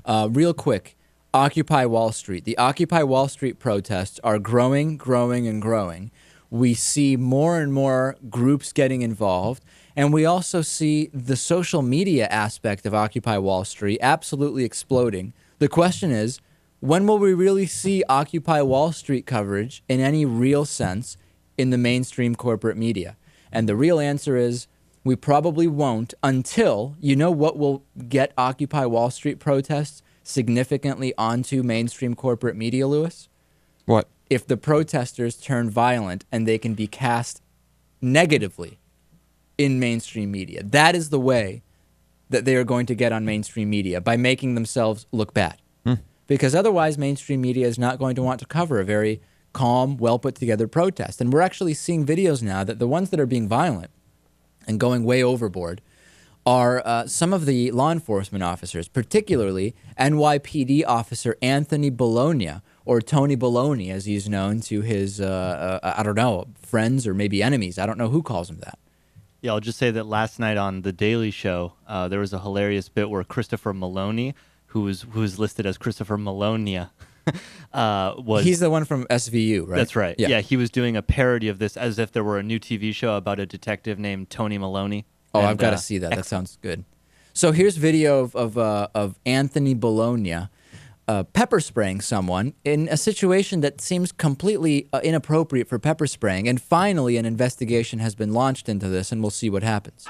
Real quick, Occupy Wall Street. The Occupy Wall Street protests are growing, growing, and growing. We see more and more groups getting involved, and we also see the social media aspect of Occupy Wall Street absolutely exploding. The question is, when will we really see Occupy Wall Street coverage in any real sense in the mainstream corporate media? And the real answer is we probably won't until, you know what will get Occupy Wall Street protests significantly onto mainstream corporate media, Lewis? What? If the protesters turn violent and they can be cast negatively in mainstream media. That is the way that they are going to get on mainstream media, by making themselves look bad. Because otherwise mainstream media is not going to want to cover a very calm, well put together protest. And we're actually seeing videos now that the ones that are being violent and going way overboard are some of the law enforcement officers, particularly NYPD officer Anthony Bologna, or Tony Baloney, as he's known to his, I don't know, friends or maybe enemies. I don't know who calls him that. Yeah, I'll just say that last night on The Daily Show, there was a hilarious bit where Christopher Maloney, who was listed as Christopher Bologna, was... He's the one from SVU, right? That's right. Yeah, he was doing a parody of this as if there were a new TV show about a detective named Tony Maloney. Oh, I've got to see that. That sounds good. So here's video of Anthony Bologna pepper spraying someone in a situation that seems completely inappropriate for pepper spraying. And finally, an investigation has been launched into this, and we'll see what happens.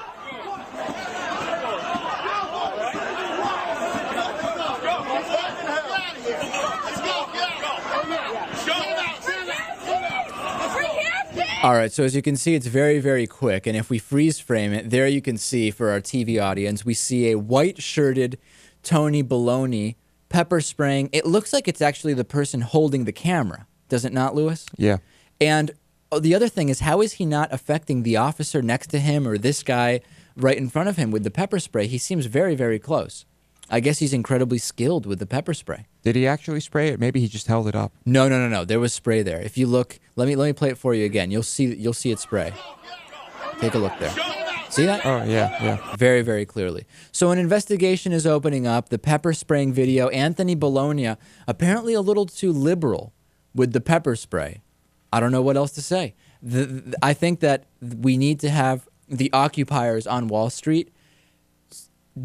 All right, so as you can see, it's very, very quick. And if we freeze frame it, there you can see, for our TV audience, we see a white-shirted Tony Baloney pepper spraying. It looks like it's actually the person holding the camera. Does it not, Lewis? Yeah. And the other thing is, how is he not affecting the officer next to him or this guy right in front of him with the pepper spray? He seems very, very close. I guess he's incredibly skilled with the pepper spray. Did he actually spray it? Maybe he just held it up. No. There was spray there. If you look, let me play it for you again. You'll see it spray. Take a look there. See that? Oh, yeah. Very, very clearly. So an investigation is opening up. The pepper spraying video. Anthony Bologna, apparently a little too liberal with the pepper spray. I don't know what else to say. I think that we need to have the occupiers on Wall Street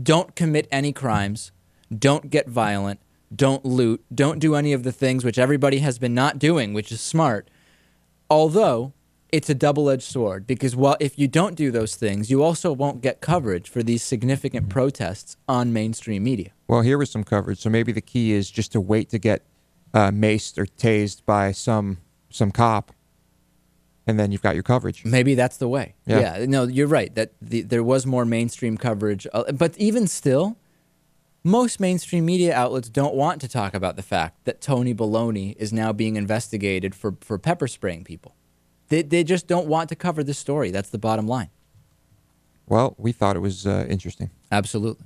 don't commit any crimes, don't get violent, don't loot, don't do any of the things which everybody has been not doing, which is smart. Although it's a double-edged sword, because if you don't do those things, you also won't get coverage for these significant protests on mainstream media. Well, here was some coverage, so maybe the key is just to wait to get maced or tased by some cop, and then you've got your coverage. Maybe that's the way. Yeah. No, you're right. That there was more mainstream coverage. But even still, most mainstream media outlets don't want to talk about the fact that Tony Baloney is now being investigated for pepper spraying people. They just don't want to cover this story. That's the bottom line. Well, we thought it was interesting. Absolutely.